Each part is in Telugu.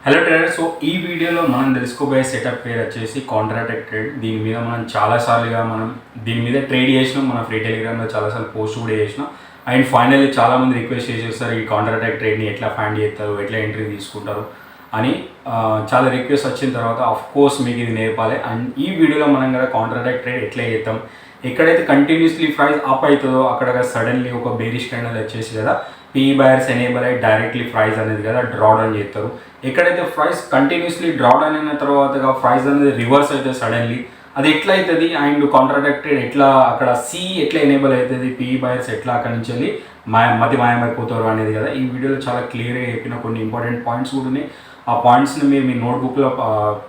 Hello trader. సో ఈ వీడియోలో మనం తెలుసుకోబోయే సెటప్ పేరు వచ్చేసి కాంట్రాటెక్ ట్రేడ్. దీని మీద మనం చాలాసార్లుగా దీని మీద ట్రేడ్ చేసినాం. మన ఫ్రీ టెలిగ్రామ్లో చాలాసార్లు పోస్ట్ కూడా చేసినాం. అండ్ ఫైనల్లీ చాలామంది రిక్వెస్ట్ చేసేస్తారు ఈ కాంట్రాటెక్ ట్రేడ్ని ఎట్లా ఫైండ్ చేస్తారు, ఎట్లా ఎంట్రీ తీసుకుంటారు అని చాలా రిక్వెస్ట్ వచ్చిన తర్వాత ఆఫ్ కోర్స్ మీకు ఇది నేర్పాలి. అండ్ ఈ వీడియోలో మనం కదా కాంట్రాటెక్ ట్రేడ్ ఎట్లా చేస్తాం, ఎక్కడైతే కంటిన్యూస్లీ ప్రైస్ అప్ అవుతుందో అక్కడ సడన్లీ ఒక బేరిష్ క్యాండల్ వచ్చేసి కదా పీ బయర్స్ ఎనేబుల్ అయ్యి డైరెక్ట్లీ ప్రైస్ అనేది కదా డ్రా డౌన్ చేస్తారు. ఎక్కడైతే ప్రైస్ కంటిన్యూస్లీ డ్రా డౌన్ అయిన తర్వాత ప్రైస్ అనేది రివర్స్ అవుతుంది సడన్లీ, అది ఎట్లా అవుతుంది అండ్ కాంట్రాటెక్టెడ్ ఎట్లా అక్కడ సి ఎట్లా ఎనేబుల్ అవుతుంది, పీ బయర్స్ ఎట్లా అక్కడి నుంచి వెళ్ళి మాయమైపోతారు అనేది కదా ఈ వీడియోలో చాలా క్లియర్గా చెప్పిన కొన్ని ఇంపార్టెంట్ పాయింట్స్ కూడా ఉన్నాయి. ఆ పాయింట్స్ని మీరు మీ నోట్బుక్లో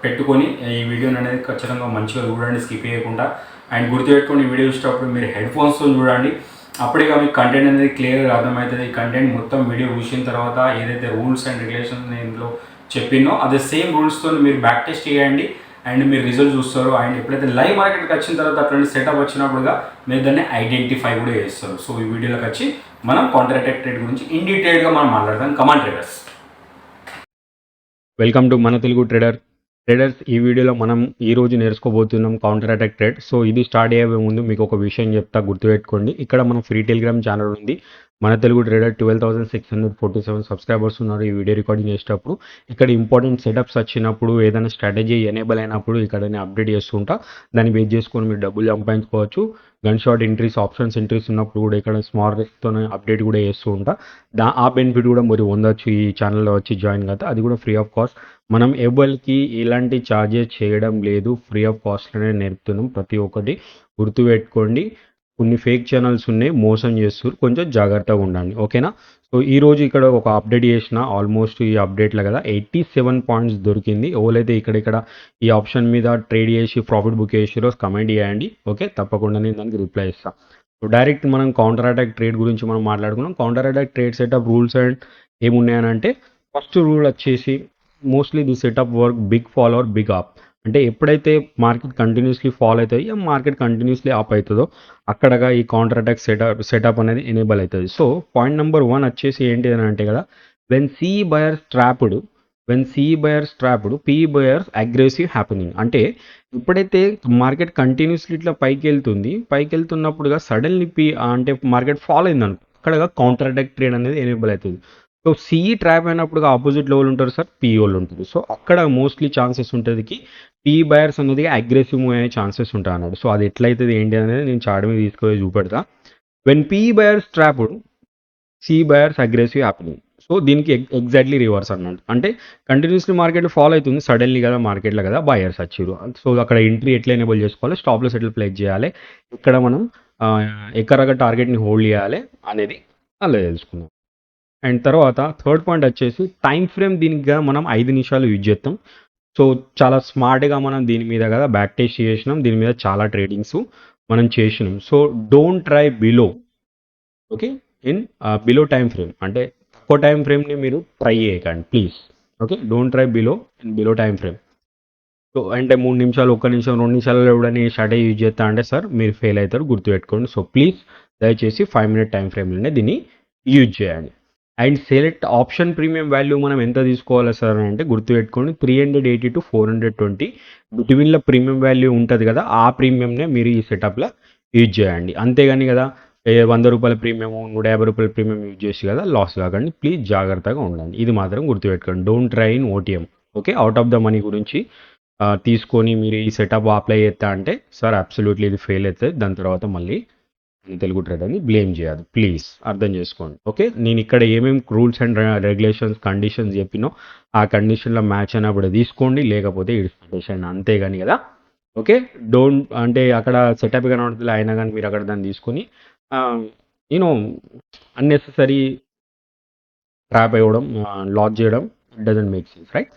పెట్టుకొని ఈ వీడియోని అనేది ఖచ్చితంగా మంచిగా చూడండి, స్కిప్ చేయకుండా. అండ్ గుర్తుపెట్టుకొని ఈ వీడియో చూసేటప్పుడు మీరు హెడ్ ఫోన్స్తో చూడండి, అప్పుడే మీకు కంటెంట్ అనేది క్లియర్గా అర్థమవుతుంది. ఈ కంటెంట్ మొత్తం వీడియో చూసిన తర్వాత ఏదైతే రూల్స్ అండ్ రెగ్యులేషన్స్ నేను చెప్పినో అదే సేమ్ రూల్స్తో మీరు బ్యాక్ టెస్ట్ చేయండి అండ్ మీరు రిజల్ట్ చూస్తారు. అండ్ ఎప్పుడైతే లైవ్ మార్కెట్కి వచ్చిన తర్వాత అట్లాంటి సెటప్ వచ్చినప్పుడుగా మీరు దాన్ని ఐడెంటిఫై కూడా చేస్తారు. సో ఈ వీడియోలోకి వచ్చి మనం కాంట్రాటెక్ ట్రేడ్ గురించి ఇన్ డీటెయిల్గా మనం మాట్లాడతాం. కమాన్ ట్రేడర్స్, వెల్కమ్ టు మన తెలుగు ట్రేడర్స్. ఈ వీడియోలో మనం ఈరోజు నేర్చుకోబోతున్నాం కౌంటర్ అటాక్ ట్రేడ్. సో ఇది స్టార్ట్ అయ్యే ముందు మీకు ఒక విషయం చెప్తా, గుర్తుపెట్టుకోండి. ఇక్కడ మన ఫ్రీ టెలిగ్రామ్ ఛానల్ ఉంది, మన తెలుగు ట్రేడర్. 12,647 సబ్స్క్రైబర్స్ ఉన్నారు. ఈ వీడియో రికార్డింగ్ చేసేటప్పుడు ఇక్కడ ఇంపార్టెంట్ సెటప్స్ వచ్చినప్పుడు, ఏదైనా స్ట్రాటజీ ఎనేబుల్ అయినప్పుడు ఇక్కడ నేను అప్డేట్ చేస్తుంటా. దాన్ని బేస్ చేసుకొని మీరు డబ్బులు సంపాదించుకోవచ్చు. Gun shot entries, options entries ఉన్నప్పుడు కూడా ఇక్కడ స్మాల్ రిస్క్తోనే అప్డేట్ కూడా చేస్తూ ఉంటా. ఆ బెనిఫిట్ కూడా మీరు పొందొచ్చు ఈ ఛానల్లో వచ్చి జాయిన్ కదా, అది కూడా ఫ్రీ ఆఫ్ కాస్ట్. మనం ఎవరికి ఎలాంటి ఛార్జెస్ చేయడం లేదు, ఫ్రీ ఆఫ్ కాస్ట్లోనే నేర్పుతున్నాం. ప్రతి ఒక్కటి గుర్తుపెట్టుకోండి. కొన్ని ఫేక్ ఛానల్స్ ఉన్నాయి, మోసం చేస్తారు, కొంచెం జాగ్రత్తగా ఉండండి, ఓకేనా. సో ఈరోజు ఇక్కడ ఒక అప్డేట్ చేసిన, ఆల్మోస్ట్ ఈ అప్డేట్లో కదా 87 పాయింట్స్ దొరికింది. ఎవరైతే ఇక్కడ ఈ ఆప్షన్ మీద ట్రేడ్ చేసి ప్రాఫిట్ బుక్ చేసిరో కమెంట్ చేయండి, ఓకే. తప్పకుండా నేను దానికి రిప్లై ఇస్తాను. సో డైరెక్ట్ మనం కౌంటర్ అటాక్ ట్రేడ్ గురించి మనం మాట్లాడుకున్నాం. Counter attack trade setup rules and ఏమున్నాయనంటే, ఫస్ట్ రూల్ వచ్చేసి mostly the setup work big fall or big up. అంటే ఎప్పుడైతే మార్కెట్ కంటిన్యూస్లీ ఫాల్ అవుతుంది, మార్కెట్ కంటిన్యూస్లీ అప్ అవుతుందో అక్కడగా ఈ కౌంటర్ అటాక్ సెటప్ అనేది ఎనేబుల్ అవుతుంది. సో పాయింట్ నెంబర్ 1 వచ్చేసి ఏంటి అని అంటే కదా, when C buyers trapped P buyers aggressive happening. అంటే ఎప్పుడైతే మార్కెట్ కంటిన్యూస్లీ ఇట్లా పైకి వెళ్తున్నప్పుడుగా సడన్లీ అంటే మార్కెట్ ఫాల్ అయింది అనుకో, అక్కడగా కౌంటర్ అటాక్ ట్రేడ్ అనేది ఎనేబుల్ అవుతుంది. సో సిఈ ట్రాప్ అయినప్పుడు ఆపోజిట్ లెవెల్ ఉంటారు సార్, పిఈ వాళ్ళు ఉంటుంది. సో అక్కడ మోస్ట్లీ ఛాన్సెస్ ఉంటుంది పీ బయర్స్ అనేది అగ్రెసివ్ మూవ్ అయ్యే ఛాన్సెస్ ఉంటాయి అన్నాడు. సో అది ఎట్లయితుంది ఏంటి అనేది నేను చార్ట్ మీద తీసుకొని చూపెడతా. When P buyers trapped, C buyers aggressive happening. So దీనికి ఎగ్జాక్ట్లీ రివర్స్ అన్నాడు. అంటే కంటిన్యూస్లీ మార్కెట్ ఫాలో అవుతుంది, సడన్లీ కదా మార్కెట్లో కదా బయర్స్ వచ్చారు. సో అక్కడ ఎంట్రీ ఎట్లా ఎనేబుల్ చేసుకోవాలి, స్టాప్ లాస్ ఎట్లా ప్లేస్ చేయాలి, ఇక్కడ మనం ఎక్కడగా టార్గెట్ని హోల్డ్ చేయాలి అనేది అలా తెలుసుకుందాం. అండ్ తర్వాత థర్డ్ పాయింట్ వచ్చేసి టైం ఫ్రేమ్. దీనికి మనం 5 నిమిషాలు యూజ్ చేస్తాం. సో చాలా స్మార్ట్గా మనం దీని మీద కదా బ్యాక్ టెస్ట్ చేసినాం, దీని మీద చాలా ట్రేడింగ్స్ మనం చేసినాం. So don't try below, okay, in below time frame. అంటే తక్కువ టైం ఫ్రేమ్ని మీరు ట్రై చేయకండి please, okay. Don't try below time frame. So అంటే 3 నిమిషాలు, 1 నిమిషం, 2 నిమిషాలలో ఎవడని స్ట్రాటజీ యూజ్ చేస్తా అంటే సార్ మీరు ఫెయిల్ అవుతారు, గుర్తుపెట్టుకోండి. సో ప్లీజ్ దయచేసి 5 మినిట్ టైం ఫ్రేమ్లోనే దీన్ని యూజ్ చేయండి. And select option premium value మనం ఎంత తీసుకోవాలి సార్ అంటే గుర్తుపెట్టుకోండి, 380 to 420 బిట్వీన్లో ప్రీమియం వాల్యూ ఉంటుంది కదా, ఆ ప్రీమియంనే మీరు ఈ సెటప్లో యూజ్ చేయండి. అంతేగాని కదా 100 రూపాయల ప్రీమియం, 150 రూపాయల ప్రీమియం యూజ్ చేసి కదా లాస్ కాకండి. ప్లీజ్ జాగ్రత్తగా ఉండండి, ఇది మాత్రం గుర్తుపెట్టుకోండి. Don't try in OTM, okay. Out of the money గురించి తీసుకొని మీరు ఈ సెటప్ అప్లై చేస్తా అంటే సార్ అబ్సల్యూట్లీ ఇది ఫెయిల్ అవుతుంది. దాని తర్వాత మళ్ళీ తెలుగు ట్రేడర్ని బ్లేమ్ చేయదు, ప్లీజ్ అర్థం చేసుకోండి, ఓకే. నేను ఇక్కడ ఏమేమి రూల్స్ అండ్ రెగ్యులేషన్స్ కండిషన్స్ చెప్పినో ఆ కండిషన్లో మ్యాచ్ అయినప్పుడు తీసుకోండి, లేకపోతే ఇడిచిపెట్టేసేయండి, అంతేగాని కదా, ఓకే. డోంట్ అంటే అక్కడ సెటప్ కనబడుతుంది అయినా కానీ మీరు అక్కడ దాన్ని తీసుకొని యూనో అన్నెసెసరీ ట్రాప్ అవ్వడం, లాస్ చేయడం, it doesn't make sense, right.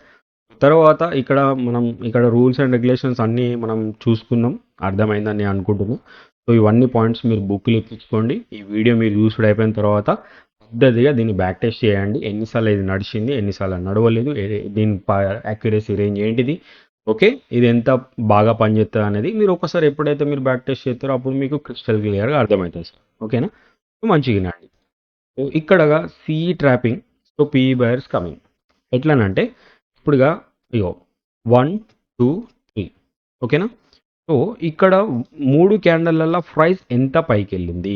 తర్వాత ఇక్కడ రూల్స్ అండ్ రెగ్యులేషన్స్ అన్నీ మనం చూసుకున్నాం, అర్థమైందని నేను అనుకుంటున్నాను. సో ఇవన్నీ పాయింట్స్ మీరు బుక్లు ఎక్కించుకోండి. ఈ వీడియో మీరు చూసుడు అయిపోయిన తర్వాత పద్ధతిగా దీన్ని బ్యాక్ టెస్ట్ చేయండి, ఎన్నిసార్లు ఇది నడిచింది, ఎన్నిసార్లు నడవలేదు, దీని యాక్యురసీ రేంజ్ ఏంటిది, ఓకే. ఇది ఎంత బాగా పనిచేస్తుంది అనేది మీరు ఒకసారి ఎప్పుడైతే మీరు బ్యాక్ టెస్ట్ చేస్తారో అప్పుడు మీకు క్రిస్టల్ క్లియర్గా అర్థమవుతుంది సార్, ఓకేనా. మంచిగా వినండి. సో ఇక్కడ CE trapping, so PE buyers coming. ఎట్లానంటే ఇప్పుడుగా ఇగో 1 2 3 ఓకేనా. సో ఇక్కడ 3 క్యాండల్లలో ప్రైస్ ఎంత పైకి వెళ్ళింది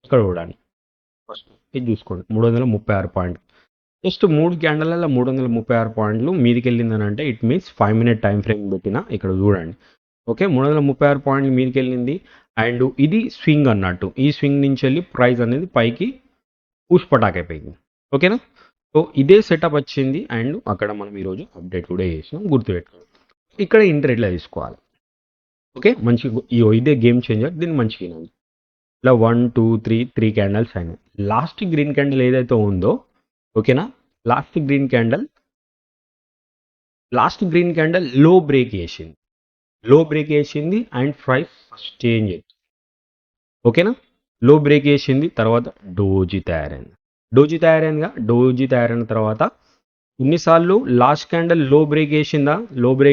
ఇక్కడ చూడండి. ఫస్ట్ ఇది చూసుకోండి 336 పాయింట్. జస్ట్ 3 క్యాండల్లలో 336 పాయింట్లు మీదికి వెళ్ళిందని అంటే it means 5 minute time frame పెట్టిన ఇక్కడ చూడండి. ఓకే 336 పాయింట్లు మీదికి వెళ్ళింది. అండ్ ఇది స్వింగ్ అన్నట్టు, ఈ స్వింగ్ నుంచి వెళ్ళి ప్రైస్ అనేది పైకి పుష్ పటాక్ అయిపోయింది. ఓకేనా. సో ఇదే సెటప్ వచ్చింది అండ్ అక్కడ మనం ఈరోజు అప్డేట్ కూడా చేసినాం, గుర్తుపెట్టుకోండి. ఇక్కడ ఎంట్రీ ఎట్లా తీసుకోవాలి. ఓకే మంచి ఇదే గేమ్ చేంజర్, దీన్ని మంచిగా వినండి. ఇలా 1 2 3 క్యాండిల్స్ అయినాయి. లాస్ట్ గ్రీన్ క్యాండిల్ ఏదైతే ఉందో ఓకేనా, లాస్ట్ గ్రీన్ క్యాండిల్ లో బ్రేక్ వేసింది అండ్ ప్రైస్ చేంజ్ అయింది. ఓకేనా, లో బ్రేక్ వేసింది తర్వాత డోజీ తయారైన తర్వాత ఇన్నిసార్లు లాస్ట్ క్యాండిల్ లో బ్రేక్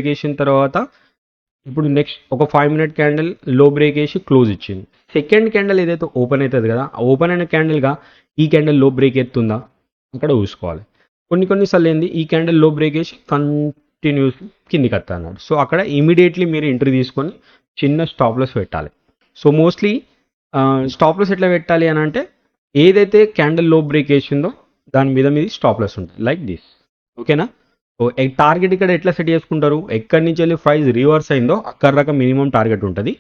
వేసిన తర్వాత ఇప్పుడు నెక్స్ట్ ఒక 5 మినిట్ క్యాండిల్ లో బ్రేక్ వేసి క్లోజ్ ఇచ్చింది. సెకండ్ క్యాండిల్ ఏదైతే ఓపెన్ అవుతుంది కదా, ఓపెన్ అయిన క్యాండిల్గా ఈ క్యాండిల్ లో బ్రేక్ ఎత్తుందా అక్కడ చూసుకోవాలి. కొన్నిసార్లు ఏంది ఈ క్యాండిల్ లో బ్రేక్ వేసి కంటిన్యూస్ కిందికి వస్తా అన్నాడు. సో అక్కడ ఇమీడియట్లీ మీరు ఎంట్రీ తీసుకొని చిన్న స్టాప్ లాస్ పెట్టాలి. సో మోస్ట్లీ స్టాప్ లాస్ ఎట్లా పెట్టాలి అని అంటే ఏదైతే క్యాండిల్ లో బ్రేక్ వేసిందో దాని మీద స్టాప్ లాస్ ఉంటుంది లైక్ దిస్. ఓకేనా. సో టార్గెట్ ఇక్కడ ఎట్లా సెట్ చేసుకుంటారు, ఎక్కడి నుంచి వెళ్ళి ప్రైస్ రివర్స్ అయిందో అక్కడ దాకా మినిమం టార్గెట్ ఉంటుంది.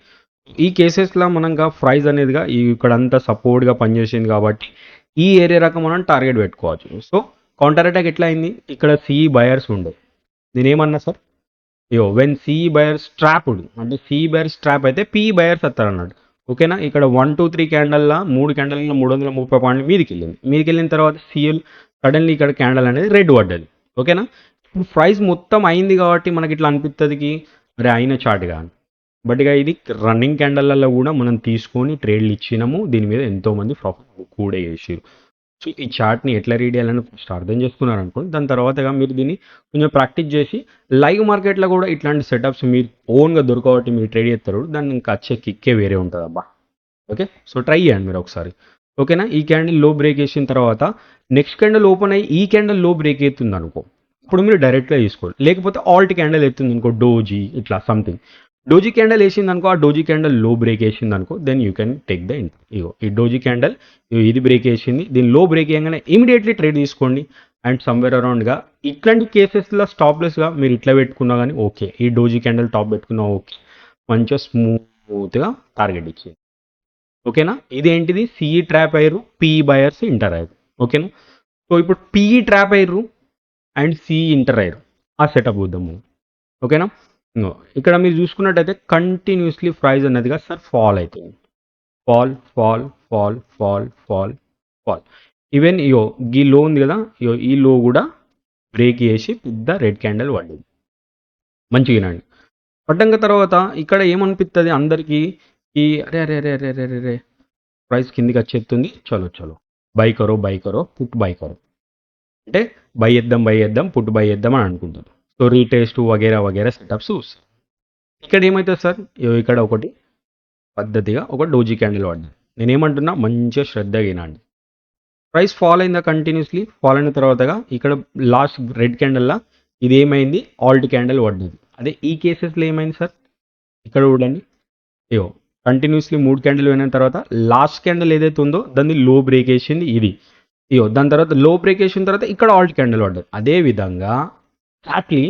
ఈ కేసెస్లో మనంగా ప్రైస్ అనేదిగా ఇక్కడ అంతా సపోర్ట్గా పనిచేసింది కాబట్టి ఈ ఏరియా రకం మనం టార్గెట్ పెట్టుకోవచ్చు. సో కౌంటర్ అటాక్ ఎట్లా అయింది, ఇక్కడ సిఈ బయర్స్ ఉండే, నేనేమన్నా sir when CE buyers trapped అంటే సిఈ బయర్స్ ట్రాప్ అయితే పిఈ బయర్స్ వస్తారు అన్నాడు. ఓకేనా. ఇక్కడ 1 2 3 క్యాండల్లా 3 క్యాండల్లో 330 పాయింట్లు మీదికి వెళ్ళిన తర్వాత సిఎల్ సడన్లీ ఇక్కడ క్యాండల్ అనేది రెడ్ పడ్డది. ఓకేనా. ఇప్పుడు ప్రైస్ మొత్తం అయింది కాబట్టి మనకి ఇట్లా అనిపిస్తుందికి మరి అయిన చార్ట్గా, బట్ ఇక ఇది రన్నింగ్ క్యాండల్లలో కూడా మనం తీసుకొని ట్రేడ్లు ఇచ్చినాము, దీని మీద ఎంతోమంది ప్రాఫిట్ కూడా చేసారు. సో ఈ చార్ట్ని ఎట్లా రీడ్ చేయాలని ఫస్ట్ అర్థం చేసుకున్నారు అనుకోండి. దాని తర్వాతగా మీరు దీన్ని కొంచెం ప్రాక్టీస్ చేసి లైవ్ మార్కెట్లో కూడా ఇట్లాంటి సెటప్స్ మీరు ఓన్గా దొరకబట్టి మీరు ట్రేడ్ చేస్తారు, దాన్ని ఇంకా వచ్చే కిక్కే వేరే ఉంటుంది అబ్బా. ఓకే సో ట్రై చేయండి మీరు ఒకసారి. ఓకేనా. ఈ క్యాండిల్ లో బ్రేక్ వేసిన తర్వాత నెక్స్ట్ క్యాండిల్ ఓపెన్ అయ్యి ఈ క్యాండిల్ లో బ్రేక్ అవుతుంది అనుకో, అప్పుడు మీరు డైరెక్ట్గా తీసుకోవాలి. లేకపోతే ఆల్ట్ క్యాండిల్ ఎత్తుంది అనుకో, డోజీ ఇట్లా సంథింగ్ డోజీ క్యాండిల్ వేసింది అనుకో, ఆ డోజీ క్యాండిల్ లో బ్రేక్ వేసింది అనుకో, then you can take the entry. ఇగో ఈ డోజీ క్యాండిల్ ఇది బ్రేక్ వేసింది, దీని లో బ్రేక్ వేయగానే ఇమీడియట్లీ ట్రేడ్ తీసుకోండి. అండ్ సమ్వేర్ అరౌండ్గా ఇట్లాంటి కేసెస్లో స్టాప్లెస్గా మీరు ఇట్లా పెట్టుకున్నా కానీ ఓకే, ఈ డోజీ క్యాండిల్ టాప్ పెట్టుకున్నా ఓకే, మంచిగా స్మూత్గా టార్గెట్ ఇచ్చింది. ఓకేనా. ఇదేంటిది సిఈ ట్రాప్ అయ్యారు, పిఈ బయర్స్ ఇంటర్ అయ్యారు. ఓకేనా. సో ఇప్పుడు పిఈ ట్రాప్ అయ్యారు అండ్ సిఈ ఇంటర్ అయ్యారు, ఆ సెటప్ చూద్దాము. ఓకేనా. ఇక్కడ మీరు చూసుకున్నట్టయితే కంటిన్యూస్లీ ప్రైస్ అన్నదిగా సార్ ఫాల్ అవుతుంది, ఫాల్. ఈవెన్ ఈ లో ఉంది కదా, ఈ లో కూడా బ్రేక్ చేసి పెద్ద రెడ్ క్యాండిల్ పడ్డది మంచిగానండి. పడ్డంక తర్వాత ఇక్కడ ఏమనిపిస్తుంది అందరికీ, ఈ అరే అరే అరే అరే అరే అరే ప్రైస్ కిందికి వచ్చేస్తుంది, చలో బై కరో పుట్ బై కరో అంటే బై చేద్దాం పుట్ బై చేద్దాం అని అనుకుంటారు. సో రీటెస్ట్ వగేరా సెటప్స్ చూస్తారు. ఇక్కడ ఏమవుతుంది సార్, ఇక్కడ ఒకటి పద్ధతిగా ఒక డోజీ క్యాండిల్ పడ్డది. నేనేమంటున్నా మంచిగా శ్రద్ధగా వినండి. ప్రైస్ ఫాల్ అయిందా, కంటిన్యూస్లీ ఫాల్ అయిన తర్వాతగా ఇక్కడ లాస్ట్ రెడ్ క్యాండిల్లా ఇది ఏమైంది, ఆల్ట్ క్యాండిల్ పడ్డది. అదే ఈ కేసెస్లో ఏమైంది సార్, ఇక్కడ చూడండి కంటిన్యూస్లీ 3 క్యాండిల్ అయిన తర్వాత లాస్ట్ క్యాండిల్ ఏదైతే ఉందో దాన్ని లో బ్రేక్ వేసింది ఇది, దాని తర్వాత లో బ్రేక్ వేసిన తర్వాత ఇక్కడ ఆల్ట్ క్యాండిల్ పడ్డది. అదేవిధంగా ఎగ్జాక్ట్లీ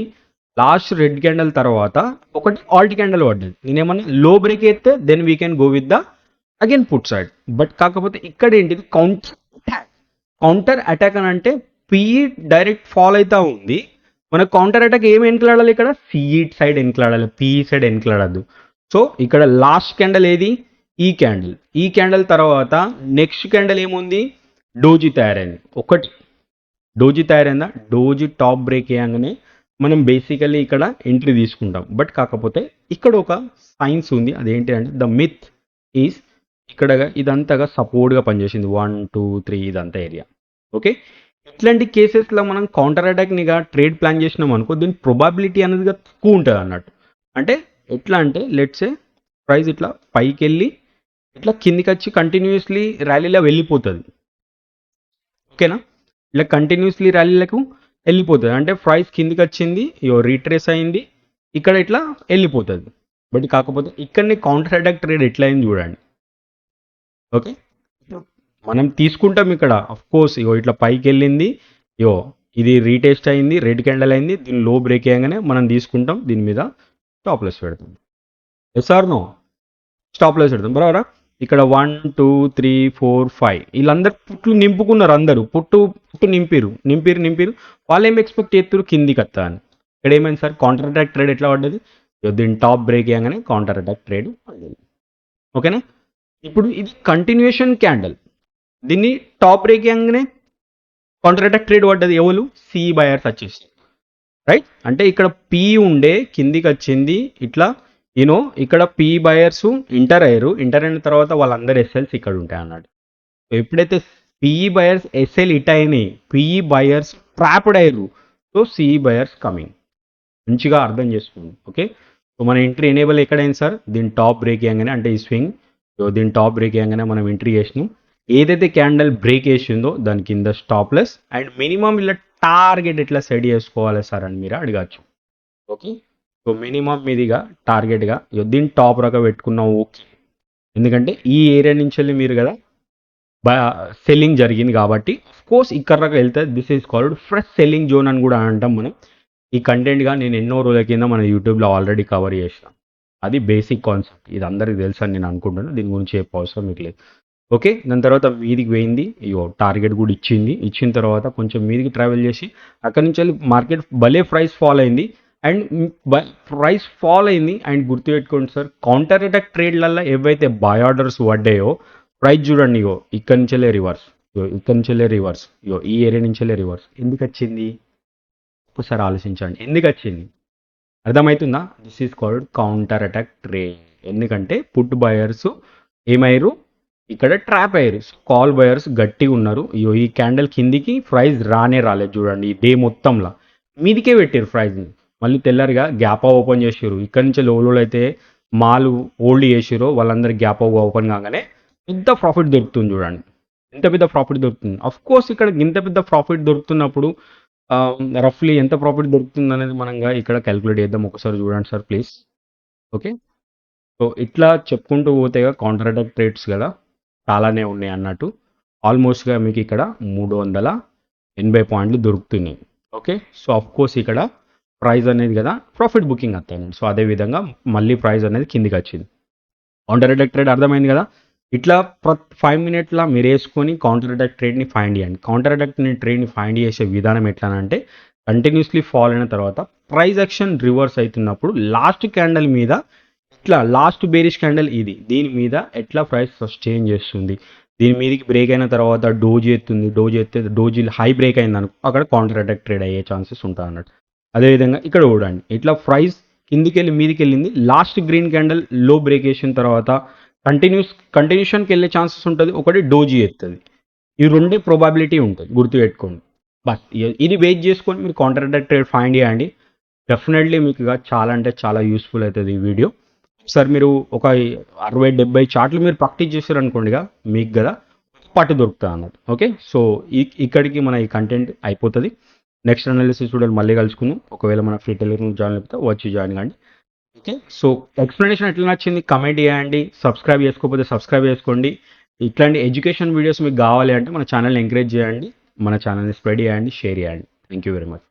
లాస్ట్ రెడ్ క్యాండిల్ తర్వాత ఒకటి ఆల్ట్ క్యాండిల్ పడ్డది. నేనేమన్నా లో బ్రేక్ అయితే then we can go with the again put side. But కాకపోతే ఇక్కడ ఏంటిది కౌంటర్ అటాక్ అని అంటే పిఈ డైరెక్ట్ ఫాల్ అవుతా ఉంది, మన కౌంటర్ అటాక్ ఏమి ఎన్కలాడాలి, ఇక్కడ సిఈ సైడ్ ఎన్కలాడాలి, పిఈ సైడ్ ఎన్కలాడద్దు. సో ఇక్కడ లాస్ట్ క్యాండిల్ ఏది, ఈ క్యాండిల్ తర్వాత నెక్స్ట్ క్యాండిల్ ఏముంది, డోజీ తయారైంది. ఒకటి డోజీ తయారైందా, డోజీ టాప్ బ్రేక్ అయ్యాగానే మనం బేసికల్లీ ఇక్కడ ఎంట్రీ తీసుకుంటాం. బట్ కాకపోతే ఇక్కడ ఒక సైన్స్ ఉంది, అదేంటి అంటే ద మిత్ ఈజ్ ఇక్కడ ఇదంతగా సపోర్ట్గా పనిచేసింది 1 2 3 ఇదంతా ఏరియా. ఓకే, ఇట్లాంటి కేసెస్లో మనం కౌంటర్ అటాక్నిగా ట్రేడ్ ప్లాన్ చేసినాం అనుకో, దీని ప్రొబాబిలిటీ అనేది తక్కువ ఉంటుంది అన్నట్టు. అంటే ఎట్లా అంటే లెట్సే ప్రైస్ ఇట్లా పైకి వెళ్ళి ఇట్లా కిందికి వచ్చి కంటిన్యూస్లీ ర్యాలీలో వెళ్ళిపోతుంది. ఓకేనా, ఇలా కంటిన్యూస్లీ ర్యాలీలకు వెళ్ళిపోతుంది. అంటే ప్రైస్ కిందికి వచ్చింది, రీట్రేస్ అయింది, ఇక్కడ ఇట్లా వెళ్ళిపోతుంది. బట్ కాకపోతే ఇక్కడనే కౌంటర్ అటాక్ ట్రేడ్ ఎట్లా అయింది చూడండి. ఓకే, మనం తీసుకుంటాం ఇక్కడ అఫ్ కోర్స్ ఇట్లా పైకి వెళ్ళింది, ఇది రీటెస్ట్ అయింది, రెడ్ క్యాండల్ అయింది, దీని లో బ్రేక్ అయ్యగానే మనం తీసుకుంటాం, దీని మీద స్టాప్ లాస్ పెడతాం. Yes or no? Stop loss పెడతాం బరాబరా. ఇక్కడ 1 2 3 4 5 వీళ్ళందరూ పుట్లు నింపుకున్నారు, అందరూ పుట్టు నింపిరు. వాళ్ళు ఏం ఎక్స్పెక్ట్ చేస్తారు, కిందికి వస్తా అని. ఇక్కడ ఏమైంది సార్, కౌంటర్ అటాక్ ట్రేడ్ ఎట్లా పడ్డది, దీని టాప్ బ్రేక్ అయ్యగానే కౌంటర్ అటాక్ ట్రేడ్ పడ్డది. ఓకేనా, ఇప్పుడు ఇది కంటిన్యూషన్ క్యాండల్, దీన్ని టాప్ బ్రేక్ అయ్యగానే కౌంటర్ అటాక్ ట్రేడ్ పడ్డది. ఎవరు, సి బయర్స్ వచ్చేసి, రైట్. అంటే ఇక్కడ పి ఉండే కిందికి వచ్చింది ఇట్లా, ఇక్కడ పి బయర్స్ ఎంటర్ అయిన తర్వాత వాళ్ళందరూ ఎస్ఎల్స్ ఇక్కడ ఉంటాయి అన్నాడు. ఎప్పుడైతే పిఈ బయర్స్ ఎస్ఎల్ ఇట్ అయినాయి, పిఈ బయర్స్ ట్రాప్డ్ అయ్యారు, సో సిఈ బయర్స్ కమింగ్. మంచిగా అర్థం చేసుకోండి. ఓకే, సో మన ఎంట్రీ ఎనేబుల్ ఎక్కడైంది సార్, దీని టాప్ బ్రేక్ అయ్యంగానే, అంటే ఈ స్వింగ్ దీని టాప్ బ్రేక్ అయ్యంగానే మనం ఎంట్రీ చేసినాం. ఏదైతే క్యాండల్ బ్రేక్ చేసిందో దాని కింద స్టాప్ లెస్ అండ్ మినిమం ఇలా టార్గెట్ ఎట్లా సెట్ చేసుకోవాలి సార్ అని మీరు అడగచ్చు. ఓకే, సో మినిమం మీదిగా టార్గెట్గా దీన్ని టాప్ రక పెట్టుకున్నాం. ఓకే, ఎందుకంటే ఈ ఏరియా నుంచి వెళ్ళి మీరు కదా సెల్లింగ్ జరిగింది కాబట్టి కోర్స్ ఇక్కడ రక వెళ్తే this is called fresh selling zone అని కూడా అంటాం మనం. ఈ కంటెంట్గా నేను ఎన్నో రోజుల కింద మన యూట్యూబ్లో ఆల్రెడీ కవర్ చేసిన, అది బేసిక్ కాన్సెప్ట్, ఇది అందరికీ తెలుసు అని నేను అనుకుంటున్నాను, దీని గురించి చెప్పే అవసరం మీకు లేదు. ఓకే, దాని తర్వాత మీదికి పోయింది, టార్గెట్ కూడా ఇచ్చిన తర్వాత కొంచెం మీదికి ట్రావెల్ చేసి అక్కడి నుంచి వెళ్ళి మార్కెట్ భలే ప్రైస్ ఫాల్ అయింది. అండ్ ప్రైస్ ఫాల్ అయింది అండ్ గుర్తుపెట్టుకోండి సార్, కౌంటర్ అటాక్ ట్రేడ్లలో ఏవైతే బై ఆర్డర్స్ పడ్డాయో ప్రైస్ చూడండి, ఇక్కడి నుంచెల్లే రివర్స్, ఈ ఏరియా నుంచెల్లే రివర్స్. ఎందుకు వచ్చింది ఒకసారి ఆలోచించండి, ఎందుకు వచ్చింది అర్థమవుతుందా? This is called counter attack trade. ఎందుకంటే పుట్ బయర్స్ ఏమయ్యారు, ఇక్కడ ట్రాప్ అయ్యారు, కాల్ బయర్స్ గట్టిగా ఉన్నారు. ఈ క్యాండిల్ కిందికి ప్రైస్ రాలేదు చూడండి, ఈ డే మొత్తంలో మీదికే పెట్టారు ప్రైస్ని. మళ్ళీ తెల్లరిగా గ్యాప్ ఓపెన్ చేసారు, ఇక్కడ నుంచి లోలో అయితే మాలు ఓల్డ్ చేసారో వాళ్ళందరూ గ్యాప్ ఓపెన్ కాగానే పెద్ద ప్రాఫిట్ దొరుకుతుంది చూడండి, ఎంత పెద్ద ప్రాఫిట్ దొరుకుతుంది. అఫ్ కోర్స్ ఇక్కడ ఇంత పెద్ద ప్రాఫిట్ దొరుకుతున్నప్పుడు రఫ్లీ ఎంత ప్రాఫిట్ దొరుకుతుంది అనేది మనం ఇక్కడ క్యాలిక్యులేట్ చేద్దాం. ఒకసారి చూడండి సార్ ప్లీజ్. ఓకే, సో ఇట్లా చెప్పుకుంటూ పోతే కౌంటర్ అటాక్ ట్రేడ్స్ కదా చాలానే ఉన్నాయి అన్నట్టు. ఆల్మోస్ట్గా మీకు ఇక్కడ 380 పాయింట్లు దొరుకుతున్నాయి. ఓకే, సో అఫ్ కోర్స్ ఇక్కడ ప్రైస్ అనేది కదా ప్రాఫిట్ బుకింగ్ వస్తాయి. సో అదేవిధంగా మళ్ళీ ప్రైస్ అనేది కిందికి వచ్చింది. కౌంటర్ అటాక్ ట్రేడ్ అర్థమైంది కదా. ఇట్లా 5 మినిట్లా మీరు వేసుకొని కౌంటర్ అటాక్ ట్రేడ్ని ఫైండ్ చేయండి. కౌంటర్ అటాక్ ట్రేడ్ని ఫైండ్ చేసే విధానం ఎట్లా అంటే, కంటిన్యూస్లీ ఫాల్ అయిన తర్వాత ప్రైస్ యాక్షన్ రివర్స్ అవుతున్నప్పుడు లాస్ట్ క్యాండల్ మీద ఇట్లా లాస్ట్ బేరిష్ క్యాండల్ ఇది, దీని మీద ఎట్లా ప్రైస్ సస్టైన్ చేస్తుంది, దీని మీదకి బ్రేక్ అయిన తర్వాత డోజీ ఎత్తుంది, డోజీ హై బ్రేక్ అయింది అనుకో, అక్కడ కౌంటర్ అటాక్ ట్రేడ్ అయ్యే ఛాన్సెస్ ఉంటాయి అన్నట్టు. అదేవిధంగా ఇక్కడ చూడండి, ఇట్లా ప్రైస్ కిందికి వెళ్ళి మీదికి వెళ్ళింది, లాస్ట్ గ్రీన్ క్యాండల్ లో బ్రేక్ చేసిన తర్వాత కంటిన్యూషన్కి వెళ్ళే ఛాన్సెస్ ఉంటుంది, ఒకటి డోజీ ఎత్తుంది. ఈ రెండే ప్రాబబిలిటీ ఉంటుంది, గుర్తుపెట్టుకోండి. బస్ ఇది వెయిట్ చేసుకొని మీరు కౌంటర్ అటాక్ ట్రేడ్ ఫైండ్ చేయండి. డెఫినెట్లీ మీకు చాలా అంటే చాలా యూస్ఫుల్ అవుతుంది ఈ వీడియో. సార్ మీరు ఒక 60-70 చార్ట్లు మీరు ప్రాక్టీస్ చేశారనుకోండి, మీకు కదా పట్టు దొరుకుతుంది అన్నట్టు. ఓకే, సో ఇక్కడికి మన ఈ కంటెంట్ అయిపోతుంది. నెక్స్ట్ అనాలిసిస్ వీడియోలు మళ్ళీ కలుసుకుందాం. ఒకవేళ మన ఫ్రీ టెలిగ్రామ్ జాయిన్ అయిపోతే వచ్చి జాయిన్ కండి. ఓకే, సో ఎక్స్ప్లెనేషన్ ఎట్లా నచ్చింది కమెంట్ చేయండి. సబ్స్క్రైబ్ చేసుకోకపోతే సబ్స్క్రైబ్ చేసుకోండి. ఇట్లాంటి ఎడ్యుకేషన్ వీడియోస్ మీకు కావాలి అంటే మన ఛానల్ని ఎంకరేజ్ చేయండి, మన ఛానల్ని స్ప్రెడ్ చేయండి, షేర్ చేయండి. Thank you very much.